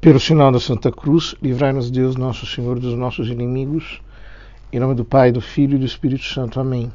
Pelo sinal da Santa Cruz, livrai-nos Deus, nosso Senhor, dos nossos inimigos. Em nome do Pai, do Filho e do Espírito Santo. Amém.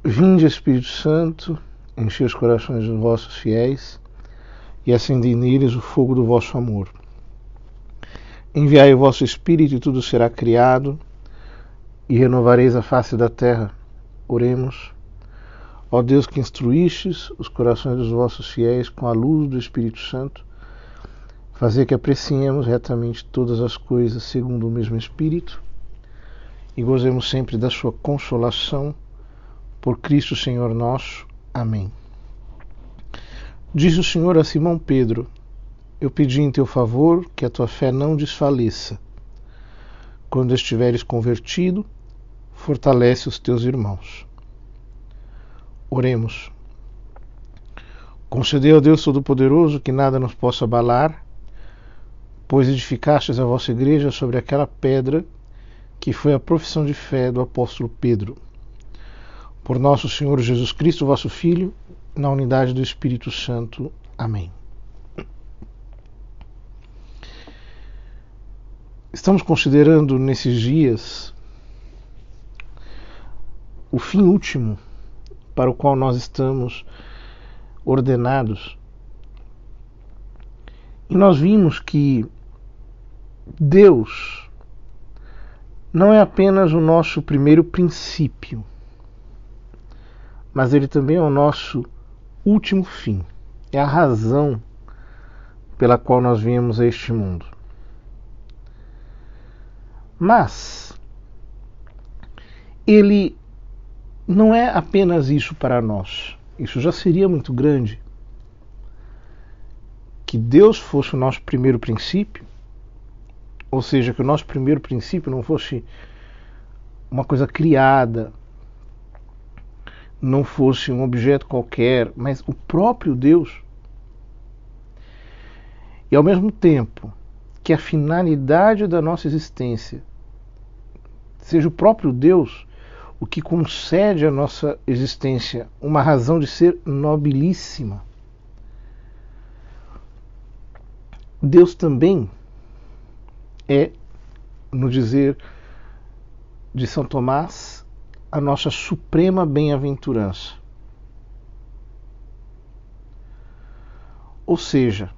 Vinde, Espírito Santo, enchei os corações dos vossos fiéis e acendei neles o fogo do vosso amor. Enviai o vosso Espírito e tudo será criado e renovareis a face da terra. Oremos. Ó Deus, que instruístes os corações dos vossos fiéis com a luz do Espírito Santo, fazer que apreciemos retamente todas as coisas segundo o mesmo Espírito e gozemos sempre da sua consolação, por Cristo Senhor nosso. Amém. Diz o Senhor a Simão Pedro: eu pedi em teu favor que a tua fé não desfaleça. Quando estiveres convertido, fortalece os teus irmãos. Oremos. Concedei ao Deus Todo-Poderoso que nada nos possa abalar, pois edificastes a vossa igreja sobre aquela pedra que foi a profissão de fé do apóstolo Pedro. Por nosso Senhor Jesus Cristo, vosso Filho, na unidade do Espírito Santo. Amém. Estamos considerando nesses dias o fim último para o qual nós estamos ordenados. E nós vimos que Deus não é apenas o nosso primeiro princípio, mas Ele também é o nosso último fim. É a razão pela qual nós viemos a este mundo. Mas Ele não é apenas isso para nós. Isso já seria muito grande. Que Deus fosse o nosso primeiro princípio, ou seja, que o nosso primeiro princípio não fosse uma coisa criada, não fosse um objeto qualquer, mas o próprio Deus. E ao mesmo tempo que a finalidade da nossa existência seja o próprio Deus, o que concede à nossa existência uma razão de ser nobilíssima. Deus também é, no dizer de São Tomás, a nossa suprema bem-aventurança. Ou seja,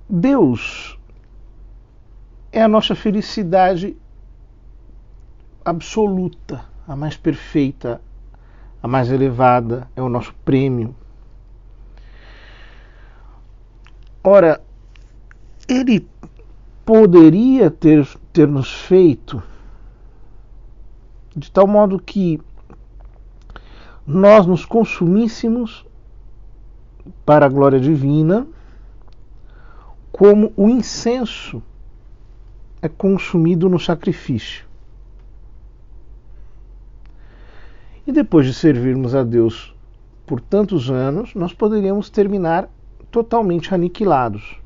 Deus é a nossa felicidade absoluta, a mais perfeita, a mais elevada, é o nosso prêmio. Ora, Ele poderia ter nos feito de tal modo que nós nos consumíssemos para a glória divina, como o incenso é consumido no sacrifício. E depois de servirmos a Deus por tantos anos, nós poderíamos terminar totalmente aniquilados.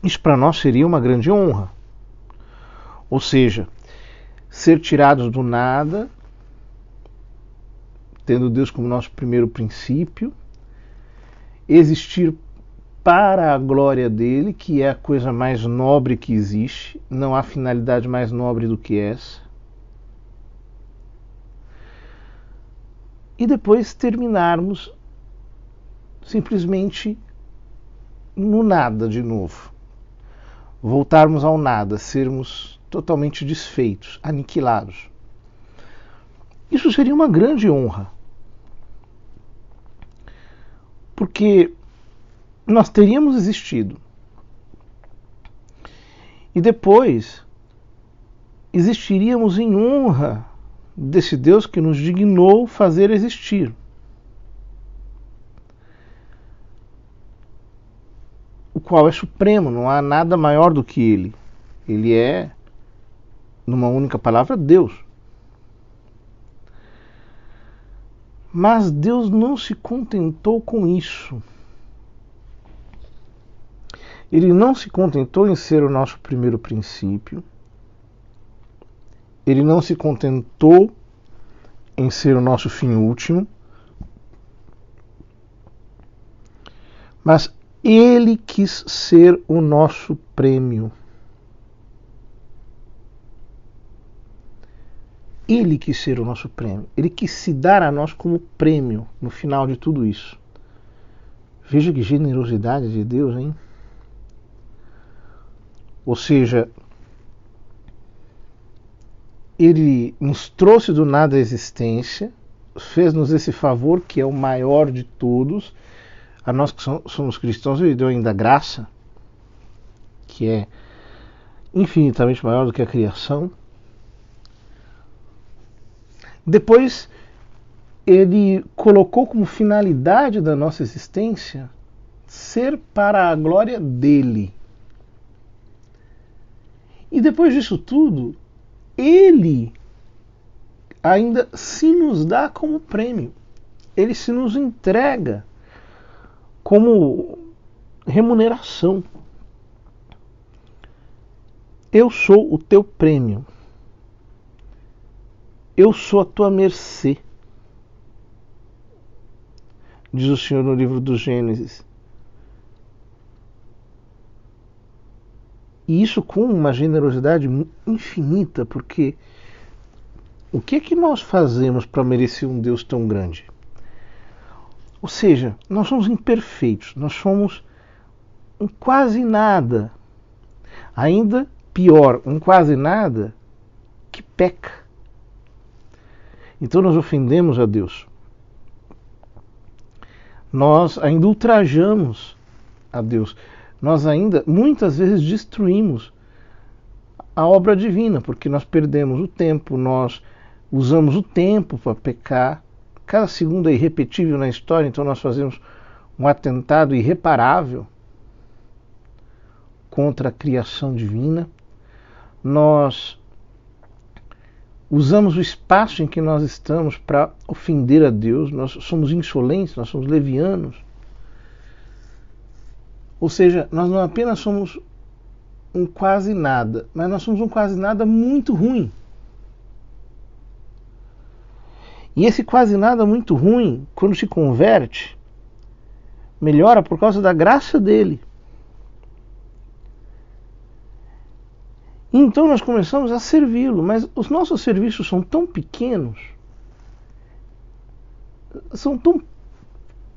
Isso para nós seria uma grande honra. Ou seja, ser tirados do nada, tendo Deus como nosso primeiro princípio, existir para a glória dele, que é a coisa mais nobre que existe, não há finalidade mais nobre do que essa. E depois terminarmos simplesmente no nada de novo. Voltarmos ao nada, sermos totalmente desfeitos, aniquilados. Isso seria uma grande honra. Porque nós teríamos existido. E depois existiríamos em honra desse Deus que nos dignou fazer existir. O qual é supremo, não há nada maior do que Ele. Ele é, numa única palavra, Deus. Mas Deus não se contentou com isso. Ele não se contentou em ser o nosso primeiro princípio. Ele não se contentou em ser o nosso fim último, Mas Ele quis ser o nosso prêmio. Ele quis ser o nosso prêmio. Ele quis se dar a nós como prêmio no final de tudo isso. Veja que generosidade de Deus, hein? Ou seja, Ele nos trouxe do nada à existência, fez-nos esse favor que é o maior de todos. A nós que somos cristãos, Ele deu ainda graça, que é infinitamente maior do que a criação. Depois, Ele colocou como finalidade da nossa existência ser para a glória dEle. E depois disso tudo, Ele ainda se nos dá como prêmio. Ele se nos entrega como remuneração. Eu sou o teu prêmio. Eu sou a tua mercê, diz o Senhor no livro do Gênesis. E isso com uma generosidade infinita, porque o que é que nós fazemos para merecer um Deus tão grande? Ou seja, nós somos imperfeitos, nós somos um quase nada. Ainda pior, um quase nada que peca. Então nós ofendemos a Deus. Nós ainda ultrajamos a Deus. Nós ainda, muitas vezes, destruímos a obra divina, porque nós perdemos o tempo, nós usamos o tempo para pecar. Cada segundo é irrepetível na história, então nós fazemos um atentado irreparável contra a criação divina. Nós usamos o espaço em que nós estamos para ofender a Deus, nós somos insolentes, nós somos levianos. Ou seja, nós não apenas somos um quase nada, mas nós somos um quase nada muito ruim. E esse quase nada muito ruim, quando se converte, melhora por causa da graça dele. Então nós começamos a servi-lo, mas os nossos serviços são tão pequenos, são tão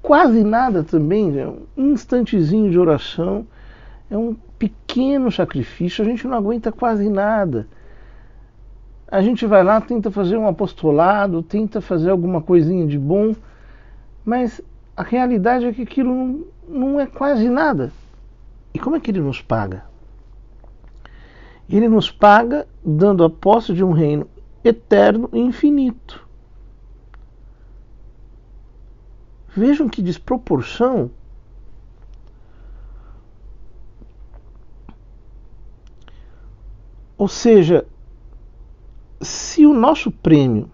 quase nada também, é um instantezinho de oração, é um pequeno sacrifício, a gente não aguenta quase nada. A gente vai lá, tenta fazer um apostolado, tenta fazer alguma coisinha de bom, mas a realidade é que aquilo não é quase nada. E como é que ele nos paga? Ele nos paga dando a posse de um reino eterno e infinito. Vejam que desproporção. Ou seja, se o nosso prêmio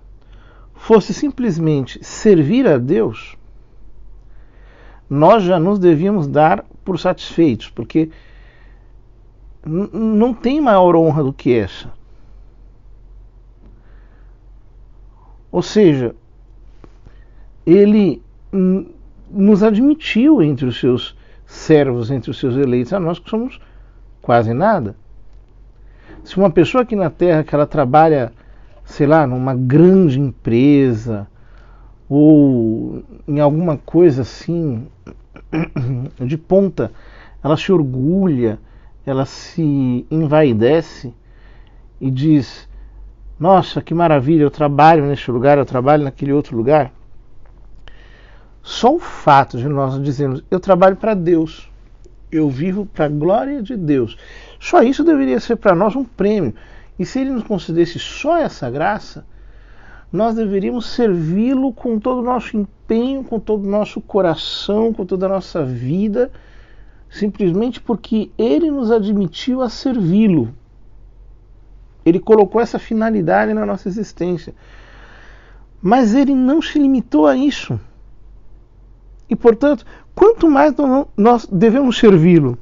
fosse simplesmente servir a Deus, nós já nos devíamos dar por satisfeitos, porque não tem maior honra do que essa. Ou seja, ele nos admitiu entre os seus servos, entre os seus eleitos, a nós que somos quase nada. Se uma pessoa aqui na Terra que ela trabalha, sei lá, numa grande empresa ou em alguma coisa assim de ponta, ela se orgulha, ela se envaidece e diz: nossa, que maravilha, eu trabalho neste lugar, eu trabalho naquele outro lugar. Só o fato de nós dizermos: eu trabalho para Deus, eu vivo para a glória de Deus, só isso deveria ser para nós um prêmio. E se Ele nos concedesse só essa graça, nós deveríamos servi-lo com todo o nosso empenho, com todo o nosso coração, com toda a nossa vida, simplesmente porque Ele nos admitiu a servi-lo. Ele colocou essa finalidade na nossa existência. Mas Ele não se limitou a isso. E, portanto, quanto mais nós devemos servi-lo,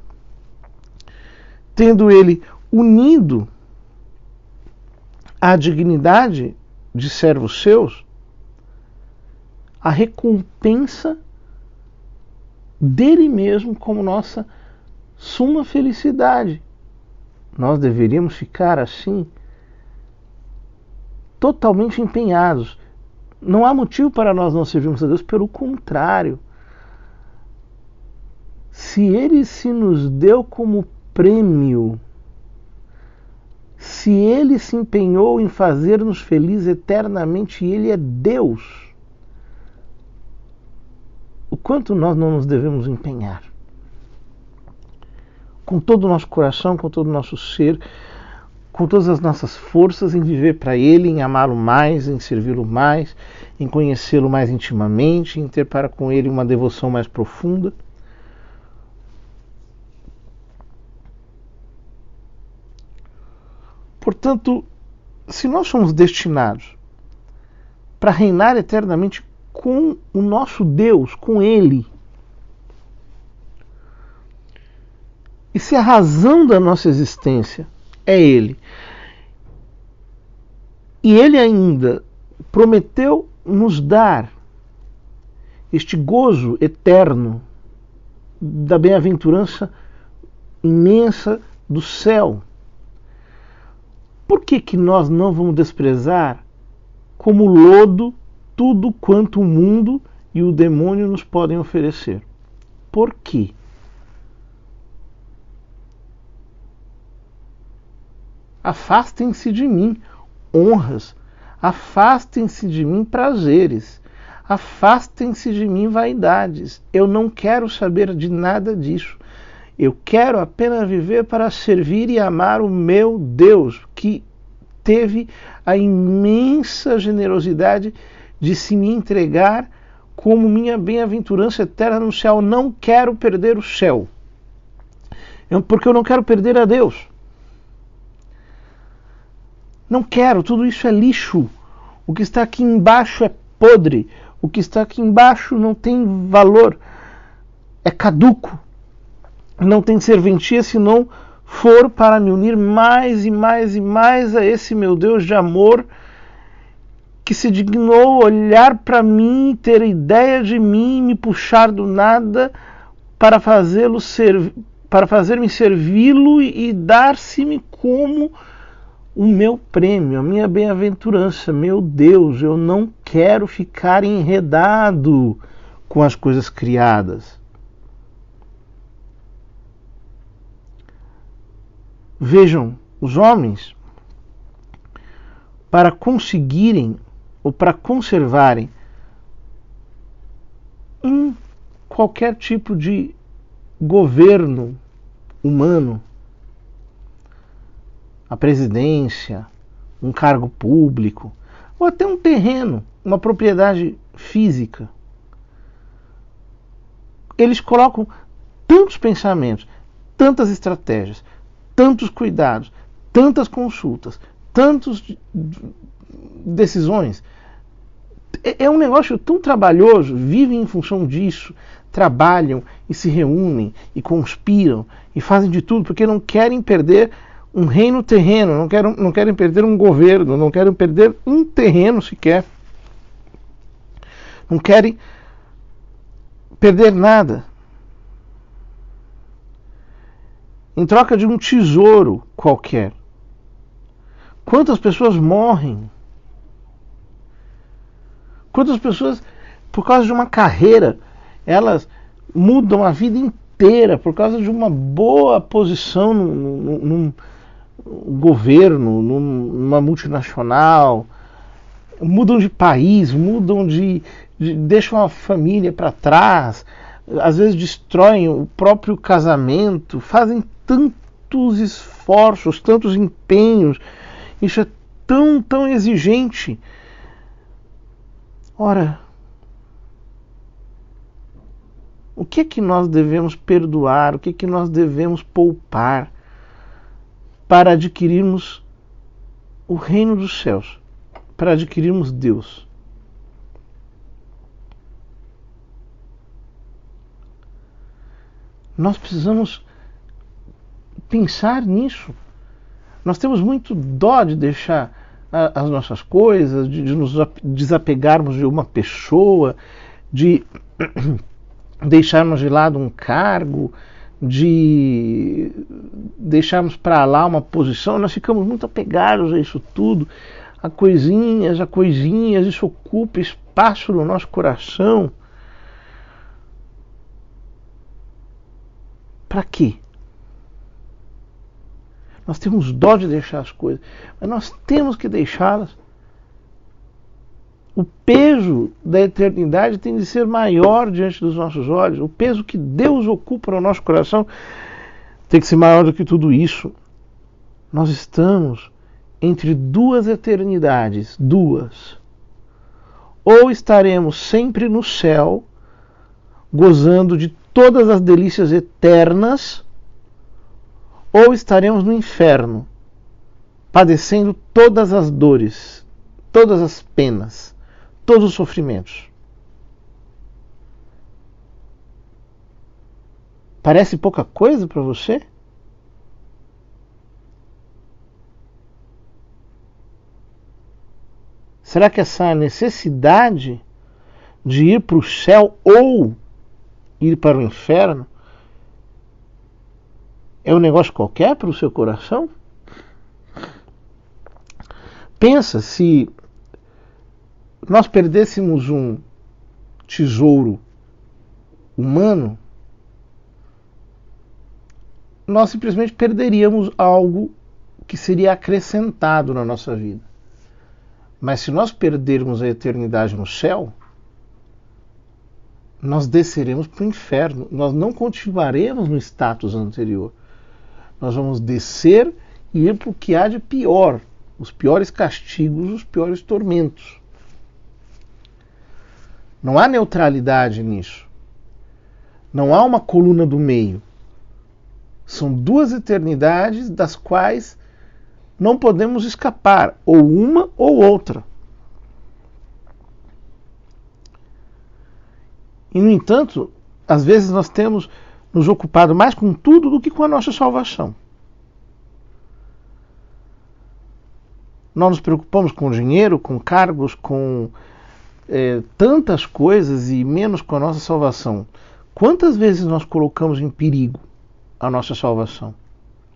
tendo Ele unido à dignidade de servos seus, a recompensa dele mesmo como nossa suma felicidade. Nós deveríamos ficar assim, totalmente empenhados. Não há motivo para nós não servirmos a Deus, pelo contrário. Se Ele se nos deu como prêmio, se Ele se empenhou em fazer-nos felizes eternamente, e Ele é Deus, o quanto nós não nos devemos empenhar? Com todo o nosso coração, com todo o nosso ser, com todas as nossas forças, em viver para Ele, em amá-lo mais, em servi-lo mais, em conhecê-lo mais intimamente, em ter para com Ele uma devoção mais profunda. Portanto, se nós somos destinados para reinar eternamente com o nosso Deus, com Ele, e se a razão da nossa existência é Ele, e Ele ainda prometeu nos dar este gozo eterno da bem-aventurança imensa do céu, por que nós não vamos desprezar como lodo tudo quanto o mundo e o demônio nos podem oferecer? Por quê? Afastem-se de mim honras, afastem-se de mim prazeres, afastem-se de mim vaidades. Eu não quero saber de nada disso. Eu quero apenas viver para servir e amar o meu Deus, que teve a imensa generosidade de se me entregar como minha bem-aventurança eterna no céu. Não quero perder o céu, porque eu não quero perder a Deus. Não quero, tudo isso é lixo. O que está aqui embaixo é podre. O que está aqui embaixo não tem valor, é caduco. Não tem serventia se não for para me unir mais e mais e mais a esse meu Deus de amor, que se dignou olhar para mim, ter ideia de mim, me puxar do nada para fazê-lo para fazer-me servi-lo e dar-se-me como o meu prêmio, a minha bem-aventurança. Meu Deus, eu não quero ficar enredado com as coisas criadas. Vejam, os homens, para conseguirem ou para conservarem qualquer tipo de governo humano, a presidência, um cargo público, ou até um terreno, uma propriedade física, eles colocam tantos pensamentos, tantas estratégias, tantos cuidados, tantas consultas, tantas decisões. É um negócio tão trabalhoso, vivem em função disso, trabalham e se reúnem e conspiram e fazem de tudo porque não querem perder um reino terreno, não querem perder um governo, não querem perder um terreno sequer. Não querem perder nada. Em troca de um tesouro qualquer. Quantas pessoas morrem? Quantas pessoas, por causa de uma carreira, elas mudam a vida inteira por causa de uma boa posição num governo, numa multinacional, mudam de país, deixam a família para trás, às vezes destroem o próprio casamento, fazem tantos esforços, tantos empenhos, isso é tão exigente. Ora, o que é que nós devemos perdoar, o que é que nós devemos poupar para adquirirmos o reino dos céus, para adquirirmos Deus? Nós precisamos pensar nisso. Nós temos muito dó de deixar as nossas coisas, de nos desapegarmos de uma pessoa, de deixarmos de lado um cargo, de deixarmos para lá uma posição, nós ficamos muito apegados a isso tudo, a coisinhas, isso ocupa espaço no nosso coração. Para quê? Nós temos dó de deixar as coisas, mas nós temos que deixá-las. O peso da eternidade tem de ser maior diante dos nossos olhos. O peso que Deus ocupa no nosso coração tem que ser maior do que tudo isso. Nós estamos entre duas eternidades, duas. Ou estaremos sempre no céu, gozando de todas as delícias eternas, ou estaremos no inferno, padecendo todas as dores, todas as penas, todos os sofrimentos. Parece pouca coisa para você? Será que essa necessidade de ir para o céu ou ir para o inferno é um negócio qualquer para o seu coração? Pensa, se nós perdêssemos um tesouro humano, nós simplesmente perderíamos algo que seria acrescentado na nossa vida. Mas se nós perdermos a eternidade no céu, nós desceremos para o inferno. Nós não continuaremos no status anterior. Nós vamos descer e ir para o que há de pior. Os piores castigos, os piores tormentos. Não há neutralidade nisso. Não há uma coluna do meio. São duas eternidades das quais não podemos escapar, ou uma ou outra. E, no entanto, às vezes nós temos nos ocupado mais com tudo do que com a nossa salvação. Nós nos preocupamos com dinheiro, com cargos, com tantas coisas e menos com a nossa salvação. Quantas vezes nós colocamos em perigo a nossa salvação,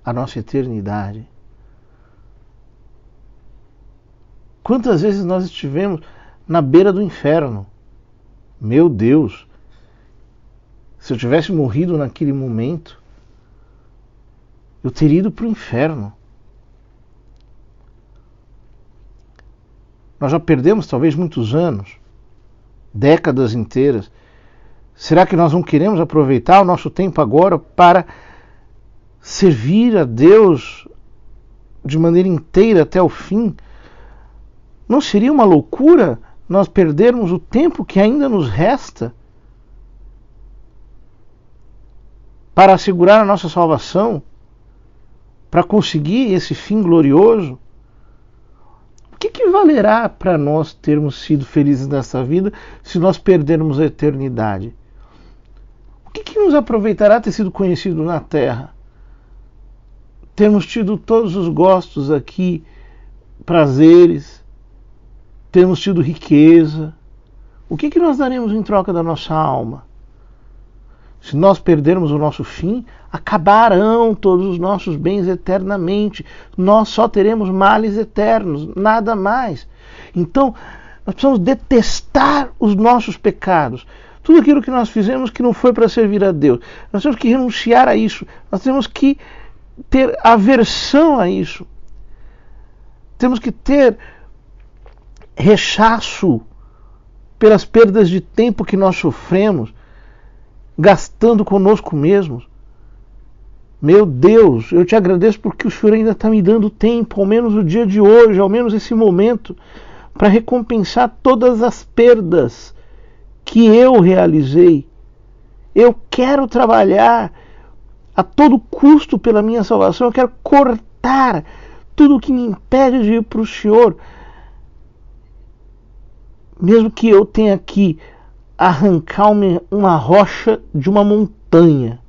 a nossa eternidade? Quantas vezes nós estivemos na beira do inferno? Meu Deus! Se eu tivesse morrido naquele momento, eu teria ido para o inferno. Nós já perdemos talvez muitos anos, décadas inteiras. Será que nós não queremos aproveitar o nosso tempo agora para servir a Deus de maneira inteira até o fim? Não seria uma loucura nós perdermos o tempo que ainda nos resta para assegurar a nossa salvação, para conseguir esse fim glorioso? O que valerá para nós termos sido felizes nessa vida se nós perdermos a eternidade? O que nos aproveitará ter sido conhecido na terra? Termos tido todos os gostos aqui, prazeres, termos tido riqueza. O que nós daremos em troca da nossa alma? Se nós perdermos o nosso fim, acabarão todos os nossos bens eternamente. Nós só teremos males eternos, nada mais. Então, nós precisamos detestar os nossos pecados. Tudo aquilo que nós fizemos que não foi para servir a Deus. Nós temos que renunciar a isso. Nós temos que ter aversão a isso. Temos que ter rechaço pelas perdas de tempo que nós sofremos, gastando conosco mesmos. Meu Deus, eu te agradeço porque o Senhor ainda está me dando tempo, ao menos o dia de hoje, ao menos esse momento, para recompensar todas as perdas que eu realizei. Eu quero trabalhar a todo custo pela minha salvação, eu quero cortar tudo o que me impede de ir para o Senhor. Mesmo que eu tenha que arrancar uma rocha de uma montanha,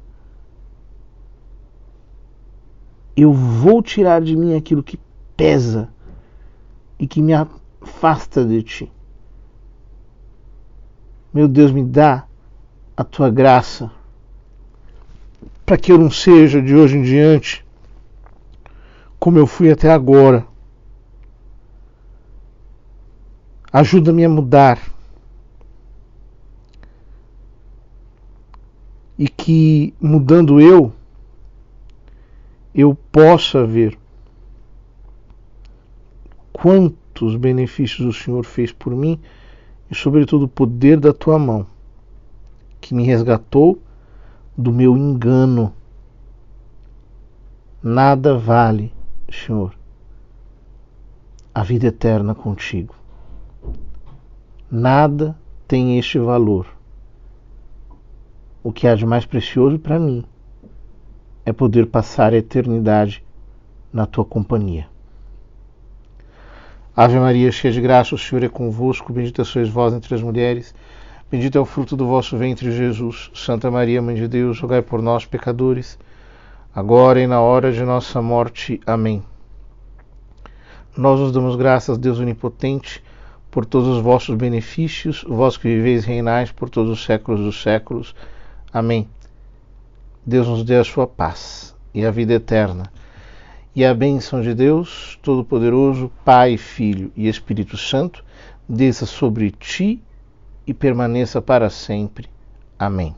eu vou tirar de mim aquilo que pesa e que me afasta de Ti. Meu Deus, me dá a tua graça, para que eu não seja de hoje em diante como eu fui até agora. Ajuda-me a mudar. E que, mudando eu possa ver quantos benefícios o Senhor fez por mim e, sobretudo, o poder da tua mão, que me resgatou do meu engano. Nada vale, Senhor, a vida eterna contigo. Nada tem este valor. O que há de mais precioso para mim é poder passar a eternidade na tua companhia. Ave Maria, cheia de graça, o Senhor é convosco, bendita sois vós entre as mulheres, bendito é o fruto do vosso ventre, Jesus. Santa Maria, Mãe de Deus, rogai por nós, pecadores, agora e na hora de nossa morte. Amém. Nós vos damos graças, Deus onipotente, por todos os vossos benefícios, vós que viveis e reinais por todos os séculos dos séculos. Amém. Deus nos dê a sua paz e a vida eterna. E a bênção de Deus Todo-Poderoso, Pai, Filho e Espírito Santo, desça sobre ti e permaneça para sempre. Amém.